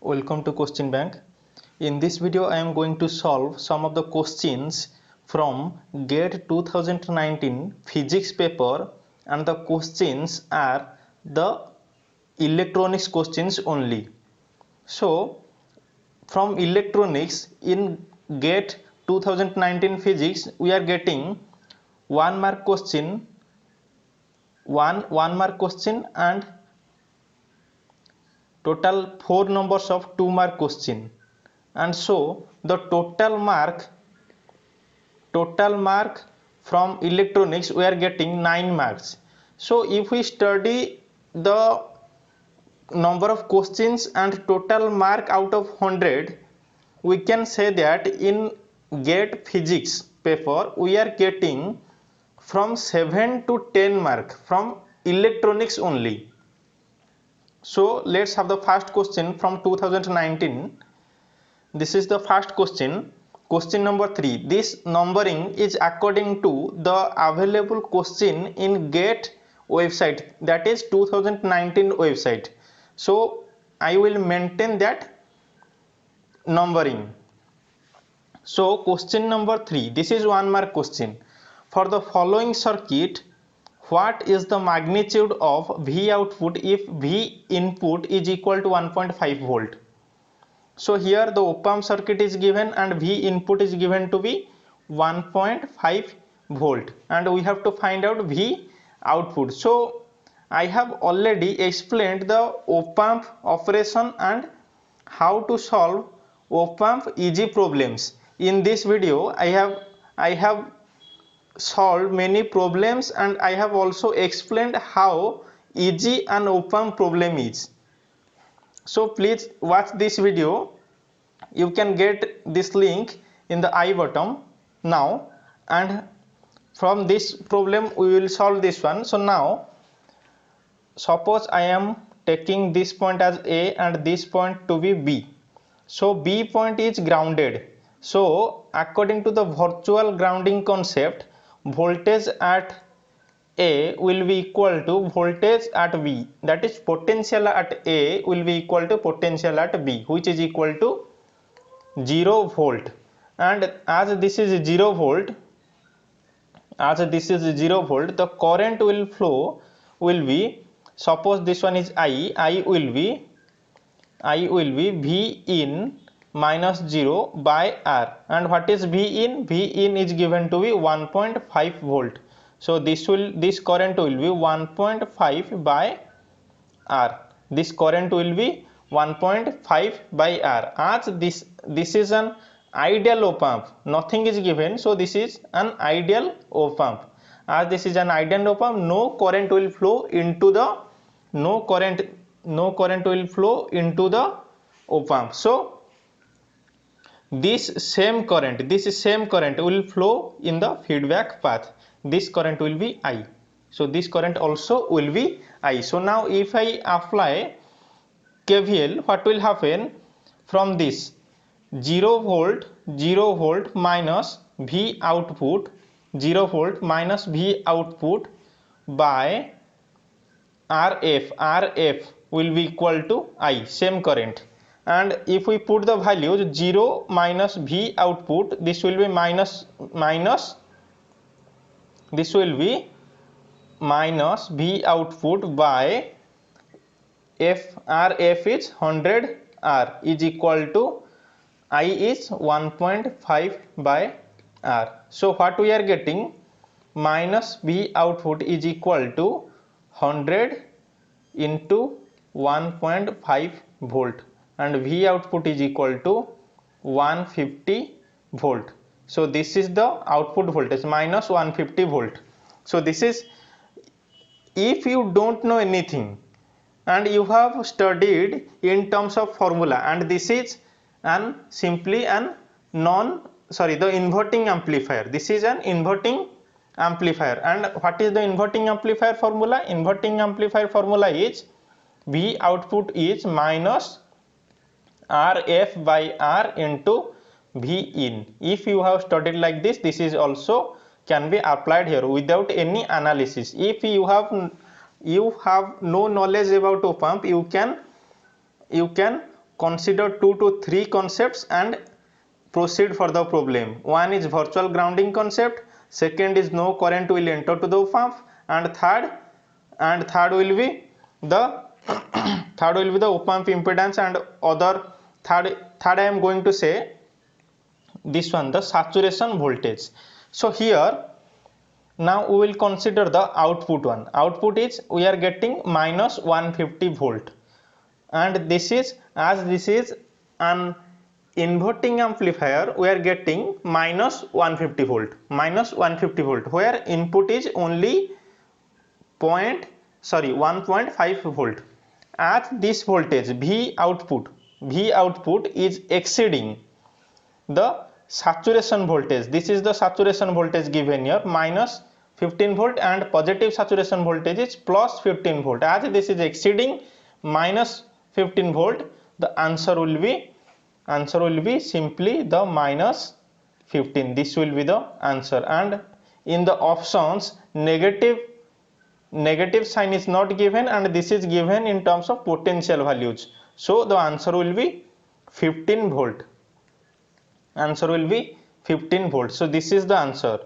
Welcome to Question Bank. In this video I am going to solve some of the questions from GATE 2019 physics paper, and the questions are the electronics questions only. So from electronics in GATE 2019 physics we are getting one mark question, one mark question, and total 4 numbers of 2 mark question. And so the total mark from electronics we are getting 9 marks. So if we study the number of questions and total mark out of 100, we can say that in GATE physics paper we are getting from 7 to 10 mark from electronics only. So let's have the first question from 2019. This is the first question. Question number 3. This numbering is according to the available question in GATE website, that is 2019 website. So I will maintain that numbering. So question number 3. This is 1 mark question. For the following circuit, what is the magnitude of V output if V input is equal to 1.5 volt? So here the op-amp circuit is given and V input is given to be 1.5 volt, and we have to find out V output. So I have already explained the op-amp operation and how to solve op-amp easy problems. In this video I have solved many problems, and I have also explained how easy an op-amp problem is. So please watch this video. You can get this link in the I button now, and from this problem we will solve this one. So now suppose I am taking this point as A and this point to be B. So B point is grounded. So according to the virtual grounding concept, voltage at A will be equal to voltage at B, that is potential at A will be equal to potential at B, which is equal to 0 volt. And as this is 0 volt, the current will flow will be, suppose this one is I will be V in minus 0 by R. And what is V in? V in is given to be 1.5 volt. So this current will be 1.5 by R. This current will be 1.5 by R. As this is an ideal op-amp, nothing is given, so this is an ideal op-amp. As this is an ideal op-amp, no current will flow into the op-amp. So this same current will flow in the feedback path. This current will be I. So this current also will be I. So now if I apply KVL, what will happen? From this 0 volt minus V output, 0 volt minus V output by RF will be equal to I, same current. And if we put the values 0 minus V output, this will be minus this will be minus V output by RF is 100 R is equal to I is 1.5 by R. So what we are getting? Minus V output is equal to 100 into 1.5 volt, and V output is equal to 150 volt. So this is the output voltage, minus 150 volt. So this is, if you don't know anything and you have studied in terms of formula, and this is simply an the inverting amplifier. This is an inverting amplifier. And what is the inverting amplifier formula? Inverting amplifier formula is V output is minus RF by R into V in. If you have studied like this, this is also can be applied here without any analysis. If you have no knowledge about op-amp, you can consider 2 to 3 concepts and proceed for the problem. One is virtual grounding concept, second is no current will enter to the op-amp, and third will be the third will be the op-amp impedance, and third I am going to say this one, the saturation voltage. So here now we will consider the output one. Output is we are getting minus 150 volt, and this is, as this is an inverting amplifier, we are getting minus 150 volt, where input is only 1.5 volt. As this voltage V output is exceeding the saturation voltage, this is the saturation voltage given here, minus 15 volt, and positive saturation voltage is plus 15 volt. As this is exceeding minus 15 volt, the answer will be simply the minus 15. This will be the answer, and in the options negative sign is not given, and this is given in terms of potential values. So the answer will be 15 volt. Answer will be 15 volt. So this is the answer.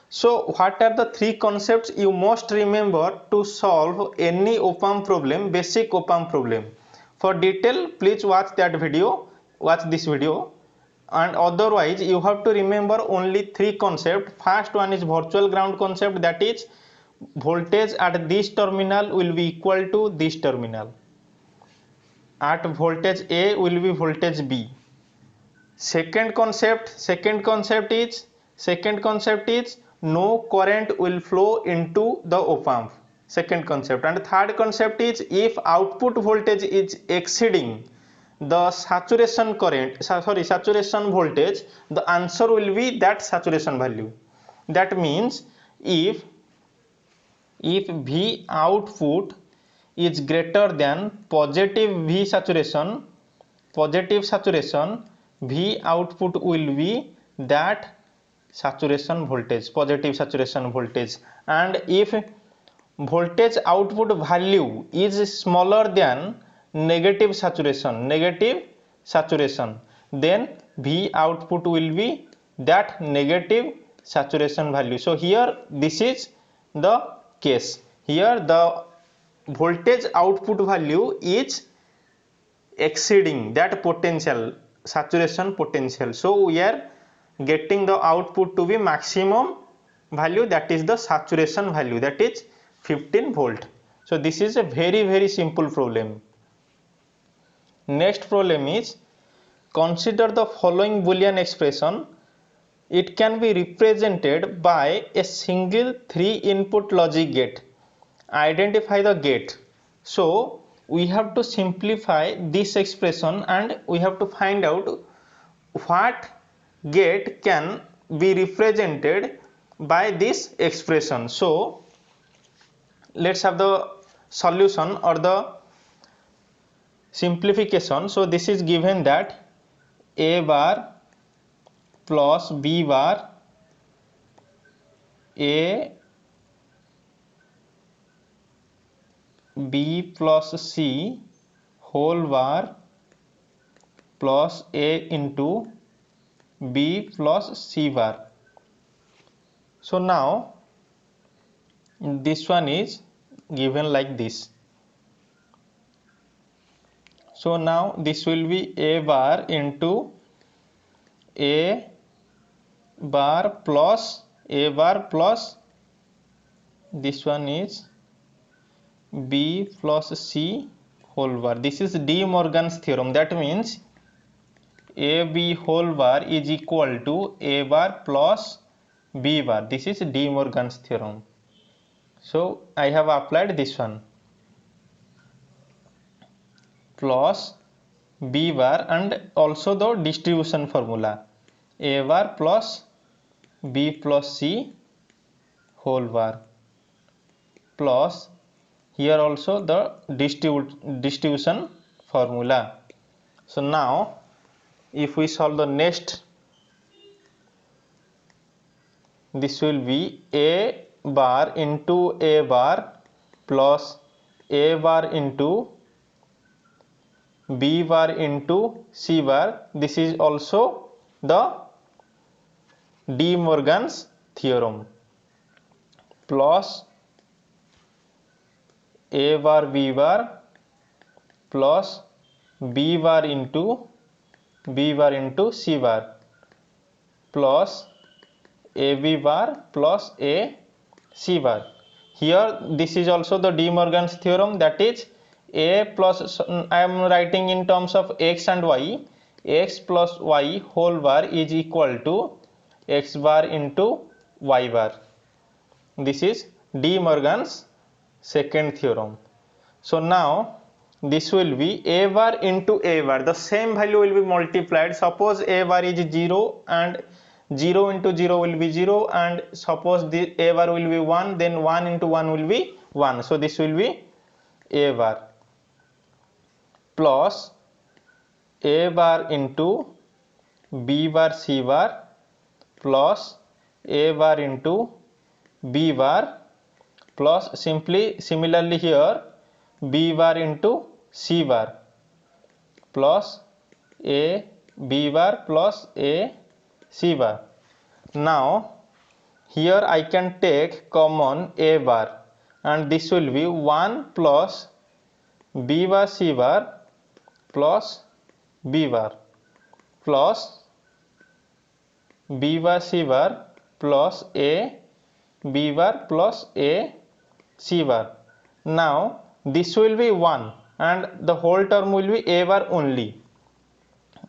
So what are the three concepts you must remember to solve any op-amp problem, basic op-amp problem? For detail, please watch this video, and otherwise you have to remember only three concepts. First one is virtual ground concept, that is voltage at this terminal will be equal to this terminal. At voltage A will be voltage B. Second concept is no current will flow into the op-amp. Second concept. And third concept is if output voltage is exceeding the saturation voltage, the answer will be that saturation value. That means if V output is greater than positive saturation, V output will be that saturation voltage, positive saturation voltage. And if voltage output value is smaller than negative saturation, then V output will be that negative saturation value. So here this is the case. Here the voltage output value is exceeding that potential, saturation potential. So we are getting the output to be maximum value, that is the saturation value, that is 15 volt. So this is a very simple problem. Next problem is, consider the following Boolean expression. It can be represented by a single 3-input logic gate. Identify the gate. So we have to simplify this expression and we have to find out what gate can be represented by this expression. So let's have the solution or the simplification. So this is given that A bar plus B bar, A B plus C whole bar plus A into B plus C bar. So now this one is given like this. So now this will be A bar into A bar plus this one is B plus C whole bar. This is De Morgan's theorem. That means AB whole bar is equal to A bar plus B bar. This is De Morgan's theorem. So I have applied this one, plus B bar, and also the distribution formula, A bar plus B plus C whole bar, plus here also the distribution formula. So now if we solve the next, this will be A bar into A bar plus A bar into B bar into C bar. This is also the De Morgan's theorem. Plus A bar B bar plus B bar into C bar plus AB bar plus A C bar. Here this is also the De Morgan's theorem, that is A plus, I am writing in terms of x and y, x plus y whole bar is equal to x bar into y bar. This is De Morgan's second theorem. So now this will be A bar into A bar, the same value will be multiplied. Suppose A bar is 0 and 0 into 0 will be 0, and suppose the A bar will be 1, then 1 into 1 will be 1. So this will be A bar plus A bar into B bar C bar plus A bar into B bar plus similarly here B bar into C bar plus A B bar plus A C bar. Now here I can take common A bar, and this will be 1 plus B bar C bar plus B bar plus B bar C bar plus A B bar plus A C bar. Now this will be 1 and the whole term will be A bar only.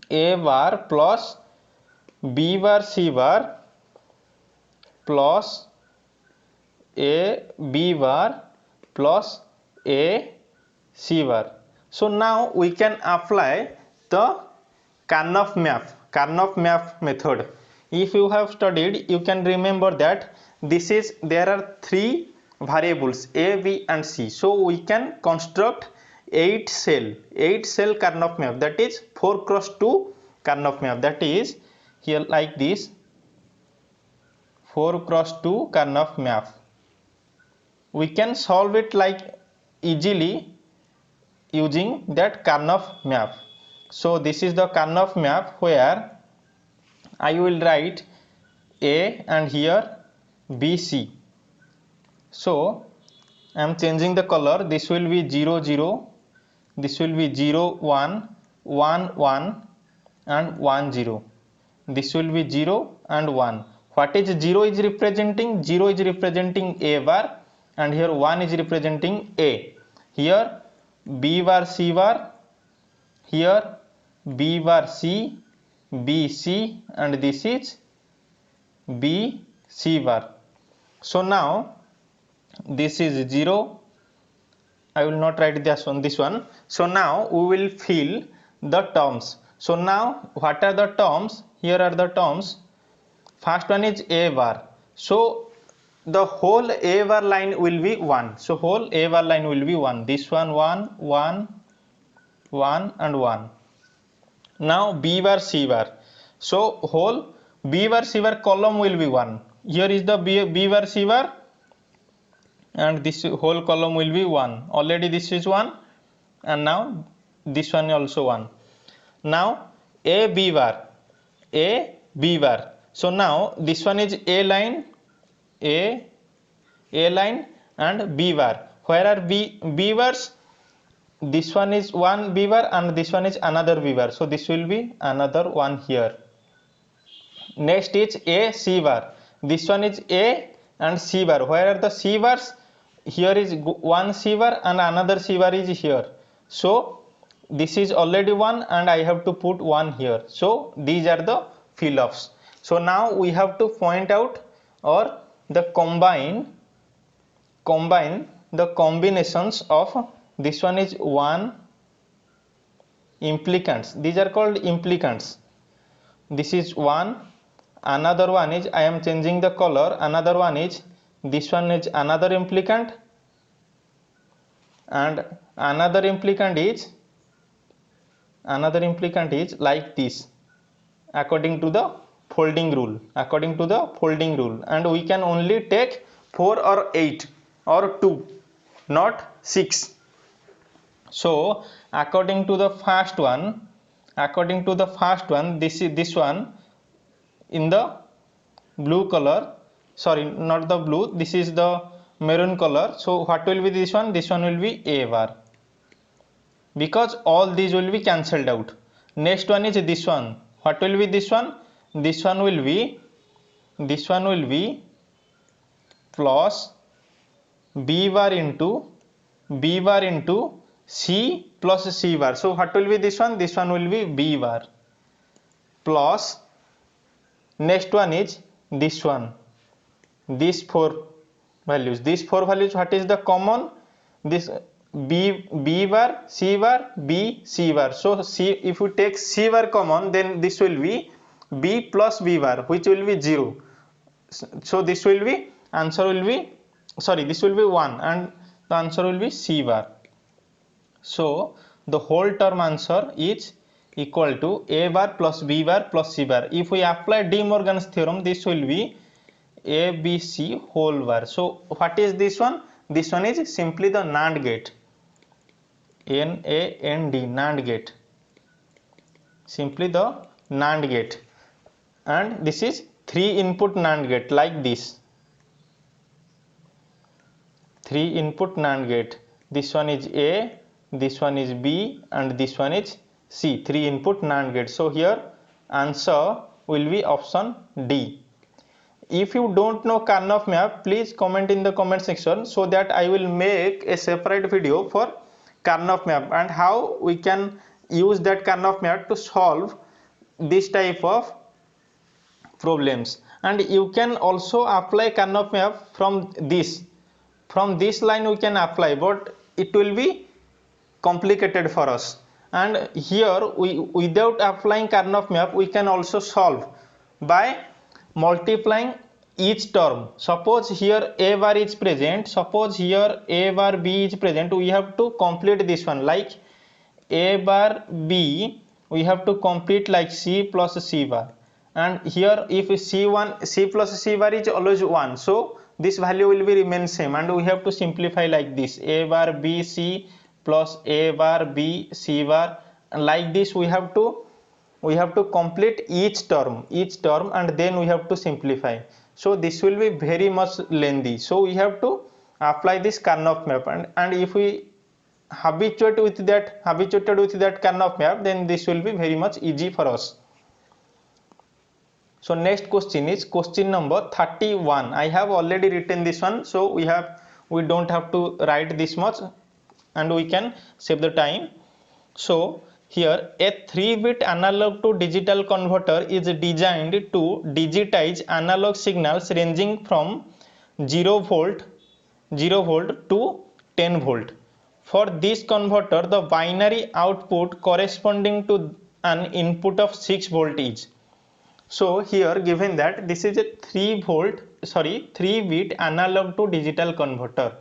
A bar plus B bar C bar plus A B bar plus A C bar. So now we can apply the Karnaugh map method. If you have studied, you can remember that there are three variables A, B and C. So we can construct 8 cell Karnaugh map, that is 4x2 Karnaugh map, that is here like this 4x2 Karnaugh map. We can solve it like easily using that Karnaugh map. So this is the Karnaugh map where I will write A and here BC. So I am changing the color. This will be 0 0, this will be 0 1 1 1 and 1 0. This will be 0 and 1. What is 0 is representing? 0 is representing A bar and here 1 is representing A. Here B bar C bar, here B bar C, B C, and this is B C bar. So now this is 0, I will not write this one. So now we will fill the terms. So now what are the terms? Here are the terms. First one is A bar. So the whole A bar line will be 1. So whole A bar line will be 1. This one 1 1 1 and 1. Now B bar C bar. So whole B bar C bar column will be 1. Here is the B bar C bar and this whole column will be 1. Already this is 1 and now this one also 1. Now A B bar. So now this one is A line and B bar. Where are B bars? This one is one B bar and this one is another B bar. So this will be another one here. Next is A C bar. This one is A and C bar. Where are the C bars? Here is one C bar and another C bar is here. So this is already 1 and I have to put 1 here. So these are the fill-ups. So now we have to point out or the combine the combinations of this one is 1 implicants. These are called implicants. This is 1. Another one is, I am changing the color. Another one is, this one is another implicant and another implicant is like this according to the folding rule. And we can only take 4 or 8 or 2, not 6. So according to the first one, this one in the blue color, sorry, not the blue, this is the maroon color. So what will be this one? This one will be a bar, because all these will be cancelled out. Next one is this one. What will be this one? This one will be plus b bar into c plus c bar. So what will be this one? This one will be b bar plus, next one is this one, these four values. What is the common? This b bar, c bar, b, c bar. So c, if we take c bar common, then this will be b plus b bar, which will be 0. So this will be, answer will be, sorry, this will be 1 and the answer will be c bar. So the whole term answer is equal to a bar plus b bar plus c bar. If we apply De Morgan's theorem, this will be a b c whole bar. So what is this one? This one is simply the NAND gate, NAND, NAND gate, simply the NAND gate. And this is 3 input NAND gate, like this, 3 input NAND gate. This one is A, this one is B, and this one is C, 3 input NAND gate. So here answer will be option D. If you don't know Karnaugh map, please comment in the comment section, so that I will make a separate video for Karnaugh map and how we can use that Karnaugh map to solve this type of problems. And you can also apply Karnaugh map from this line we can apply, but it will be complicated for us. And here without applying Karnaugh map, we can also solve by multiplying each term. Suppose here a bar is present, suppose here a bar b is present, we have to complete this one, like a bar b we have to complete like c plus c bar. And here if c plus c bar is always 1, so this value will be remain same, and we have to simplify like this, a bar b c plus a bar b c bar, and like this we have to complete each term, and then we have to simplify. So this will be very much lengthy, so we have to apply this Karnaugh map, and if we habituated with that Karnaugh map, then this will be very much easy for us. So next question is question number 31. I have already written this one, so we don't have to write this much and we can save the time. So here a 3-bit analog to digital converter is designed to digitize analog signals ranging from 0 volt to 10 volt. For this converter, the binary output corresponding to an input of 6 volt is. So here given that this is a 3-bit analog to digital converter.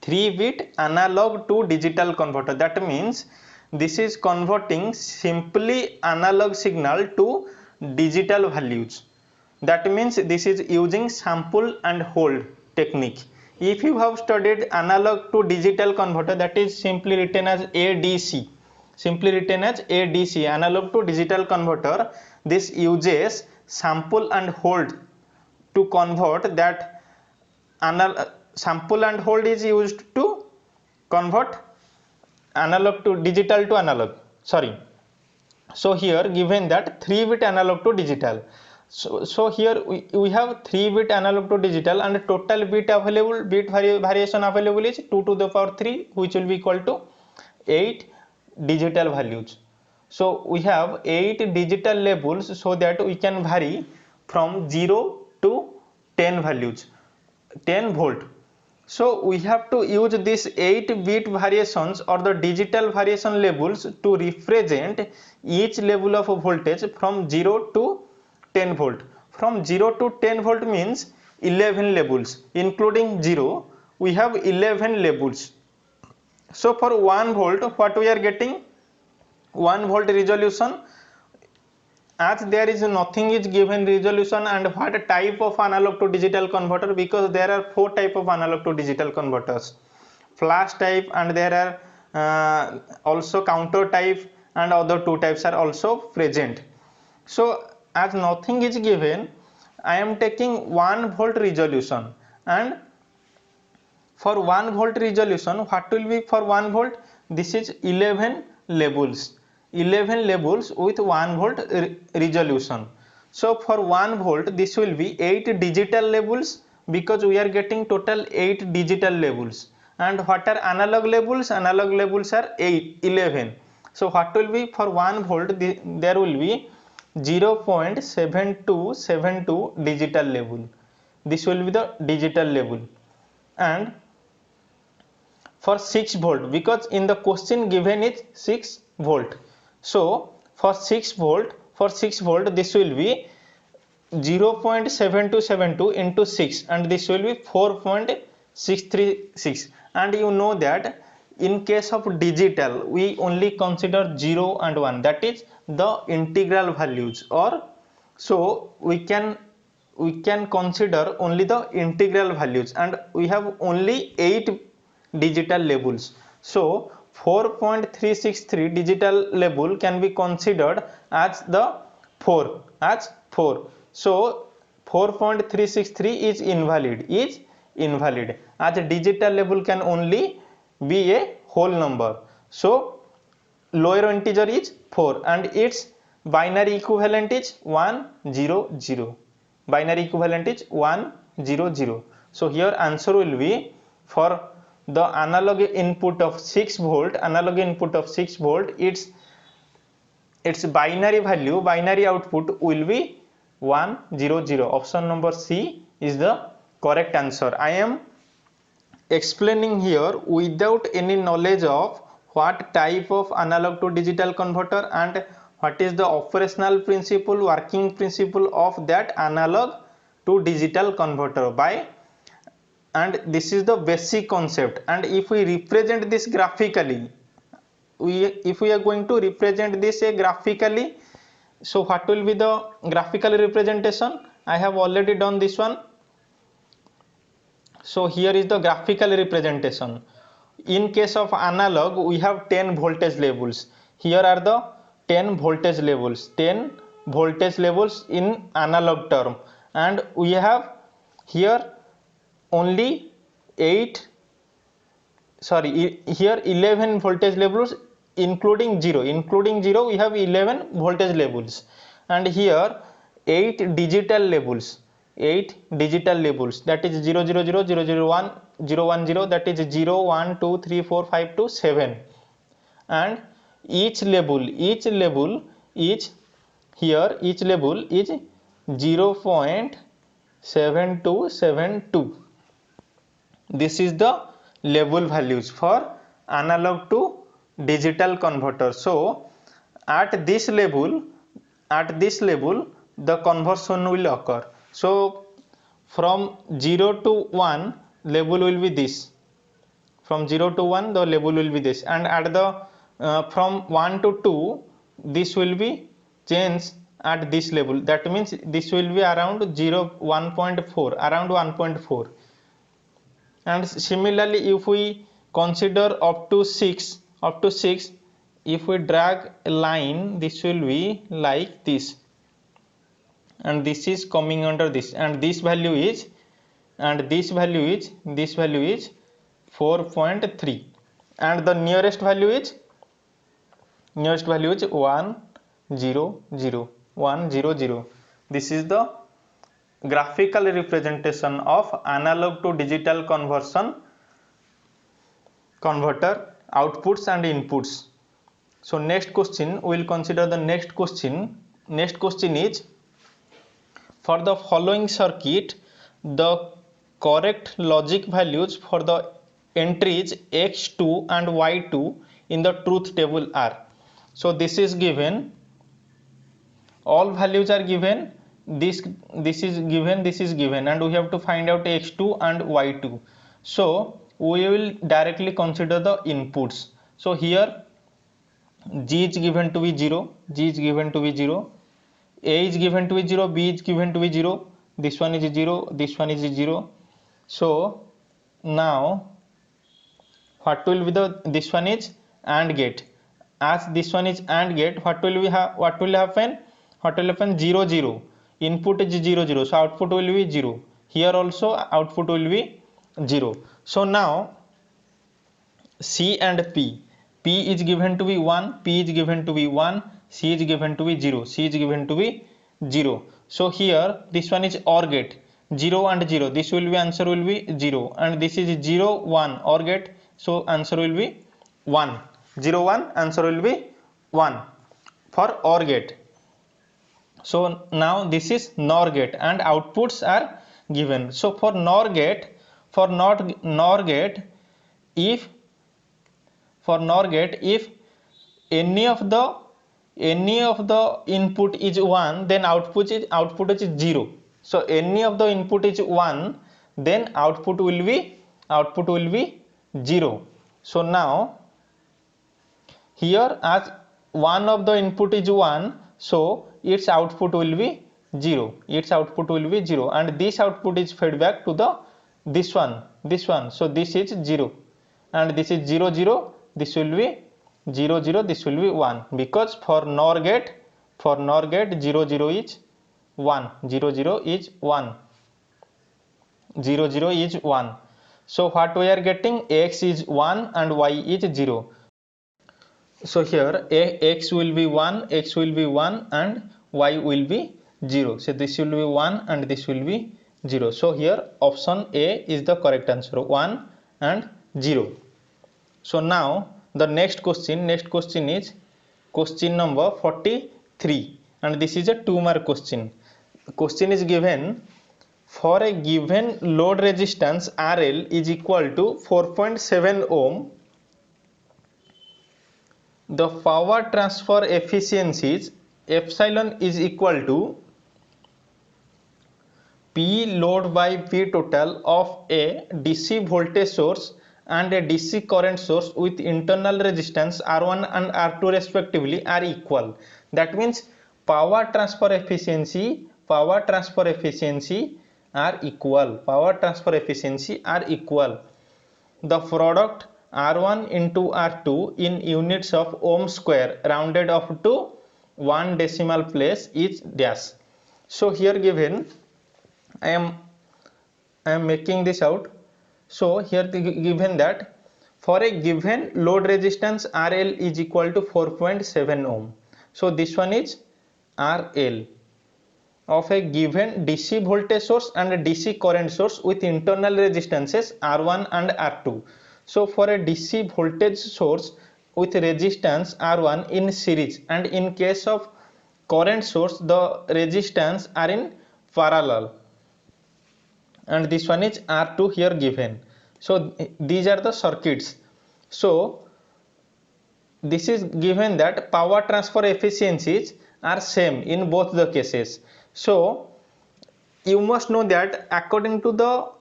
3-bit analog to digital converter, that means this is converting simply analog signal to digital values. That means this is using sample and hold technique. If you have studied analog to digital converter, that is simply written as ADC. Analog to digital converter. This uses sample and hold to convert that. Sample and hold is used to convert analog to digital to analog. So here given that 3-bit analog to digital. So here we have 3-bit analog to digital, and total bit variation available is 2 to the power 3, which will be equal to 8 digital values. So we have 8 digital labels, so that we can vary from 0 to 10 values, 10 volt. So we have to use these 8-bit variations or the digital variation labels to represent each level of voltage from 0 to 10 volt. From 0 to 10 volt means 11 labels, including 0 we have 11 labels. So for 1 volt, what we are getting? 1 volt resolution, as there is nothing is given resolution and what type of analog to digital converter, because there are 4 type of analog to digital converters, flash type, and there are also counter type and other two types are also present. So as nothing is given, I am taking 1 volt resolution, and for 1 volt resolution, what will be for 1 volt? This is 11 labels. 11 labels with 1 volt resolution. So for 1 volt, this will be 8 digital labels, because we are getting total 8 digital labels. And what are analog labels? Analog labels are 11. So what will be for 1 volt? There will be 0.7272 digital label. This will be the digital label. And for 6 volt, because in the question given is 6 volt, so for 6 volt, this will be 0.7272 into 6, and this will be 4.636. and you know that in case of digital we only consider 0 and 1, that is the integral values, or so we can consider only the integral values, and we have only 8 digital labels. So 4.363 digital label can be considered as the 4, so 4.363 is invalid, as a digital label can only be a whole number. So lower integer is 4 and its binary equivalent is 100. Binary equivalent is 100. So here answer will be for the analog input of 6 volt, its binary value, binary output will be 100. Option number C is the correct answer. I am explaining here without any knowledge of what type of analog to digital converter and what is the operational principle, working principle of that analog to digital converter by, and this is the basic concept. And if we represent this graphically, if we are going to represent this graphically, so what will be the graphical representation? I have already done this one. So here is the graphical representation. In case of analog, we have 10 voltage levels. Here are the 10 voltage levels, 10 voltage levels in analog term, and we have here only 11 voltage levels including 0. We have 11 voltage levels, and here 8 digital levels, that is 000, 001, 010, that is 0, 1, 2, 3, 4, 5 to 7, and each label is here, each label is 0.7272. This is the label values for analog to digital converter. So at this level the conversion will occur. So from 0 to 1 label will be this, from 0 to 1 the label will be this, and at the from 1 to 2 this will be changed at this level, that means this will be around 1.4, around 1.4. and similarly if we consider up to 6, if we drag a line, this will be like this, and this is coming under this, and this value is 4.3, and the nearest value is 100. This is the graphical representation of analog to digital converter outputs and inputs. So next question, we will consider the next question. Next question is, for the following circuit, the correct logic values for the entries x2 and y2 in the truth table are. So this is given, all values are given, this is given, and we have to find out x2 and y2. So we will directly consider the inputs. So here G is given to be 0, A is given to be 0, B is given to be 0, this one is 0, this one is 0. So now what will be the this one is AND gate. As this one is AND gate, what will happen? 0 0. Input is 0 0, so output will be 0. Here also output will be 0. So now C and P is given to be 1, P is given to be 1, C is given to be 0, C is given to be 0. So here this one is OR gate, 0 and 0, this will be answer will be 0, and this is 0 1 OR gate, so answer will be 1, 0 1, answer will be 1 for OR gate. So now this is NOR gate and outputs are given. So for NOR gate, if any of the input is 1, then output is 0. So any of the input is 1, then output will be 0. So now here as one of the input is 1, so its output will be 0, and this output is fed back to the this one, so this is 0 and this is 0 0, this will be 0 0, this will be 1, because for NOR gate 0 0 is 1, 0 0 is 1, 0 0 is 1. So what we are getting, x is 1 and y is 0. So here x will be 1 and y will be 0. So this will be 1 and this will be 0. So here option A is the correct answer, 1 and 0. So now the next question is question number 43, and this is a 2-mark question. Question is given, for a given load resistance RL is equal to 4.7 ohm, the power transfer efficiencies epsilon is equal to P load by P total of a DC voltage source and a DC current source with internal resistance R1 and R2 respectively are equal. That means power transfer efficiency are equal. The product R1 into R2 in units of ohm square rounded off to 1 decimal place is dash. So here given, I am making this out. So here given that for a given load resistance RL is equal to 4.7 ohm. So this one is RL of a given DC voltage source and a DC current source with internal resistances R1 and R2. So for a DC voltage source with resistance R1 in series, and in case of current source the resistance are in parallel, and this one is R2 here given. So these are the circuits. So this is given that power transfer efficiencies are same in both the cases. So you must know that according to the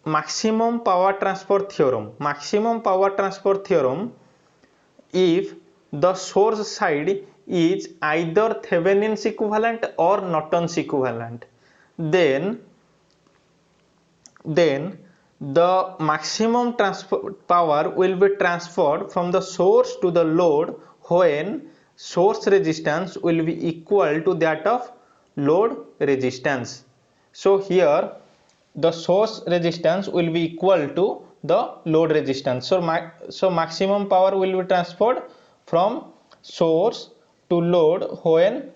maximum power transfer theorem, if the source side is either Thevenin's equivalent or Norton's equivalent, then the maximum transfer power will be transferred from the source to the load when source resistance will be equal to that of load resistance. So here the source resistance will be equal to the load resistance. So maximum power will be transferred from source to load when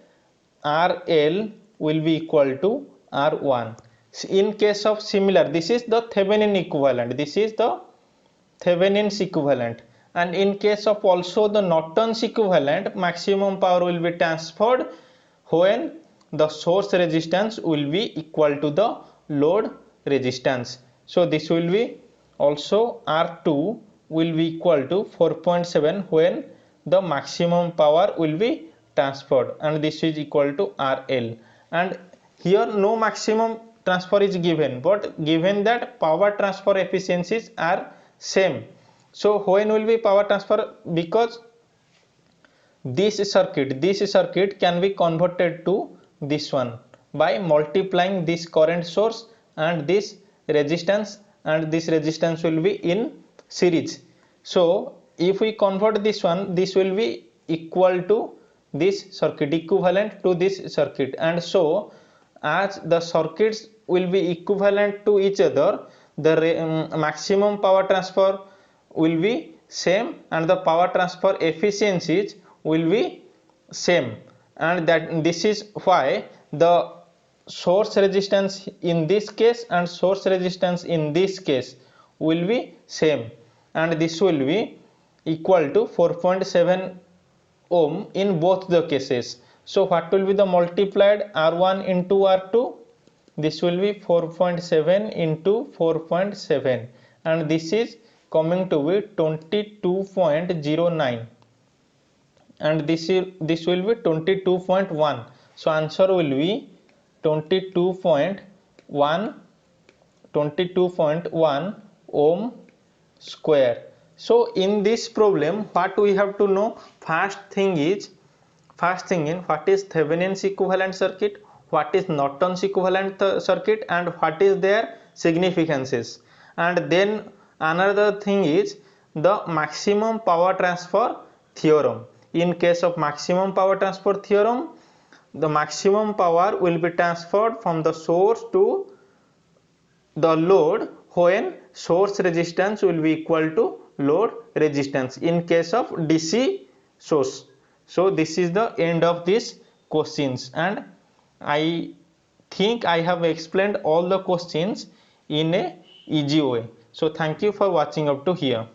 RL will be equal to R1. In case of similar, this is the Thevenin equivalent, Thevenin's equivalent, and in case of also the Norton's equivalent, maximum power will be transferred when the source resistance will be equal to the load resistance. So this will be also R2 will be equal to 4.7 when the maximum power will be transferred, and this is equal to RL. And here no maximum transfer is given, but given that power transfer efficiencies are same. So when will be power transfer, because this circuit can be converted to this one by multiplying this current source and this resistance, and this resistance will be in series. So if we convert this one, this will be equal to this circuit, equivalent to this circuit, and so as the circuits will be equivalent to each other, the maximum power transfer will be same and the power transfer efficiencies will be same, and that this is why the source resistance in this case and source resistance in this case will be same, and this will be equal to 4.7 ohm in both the cases. So what will be the multiplied R1 into R2? This will be 4.7 into 4.7, and this is coming to be 22.09, and this will be 22.1. So answer will be 22.1 ohm square. So in this problem, what we have to know, first thing in what is Thevenin's equivalent circuit, what is Norton's equivalent circuit, and what is their significances. And then another thing is the maximum power transfer theorem. In case of maximum power transfer theorem, the maximum power will be transferred from the source to the load when source resistance will be equal to load resistance in case of DC source. So this is the end of these questions, and I think I have explained all the questions in a easy way. So thank you for watching up to here.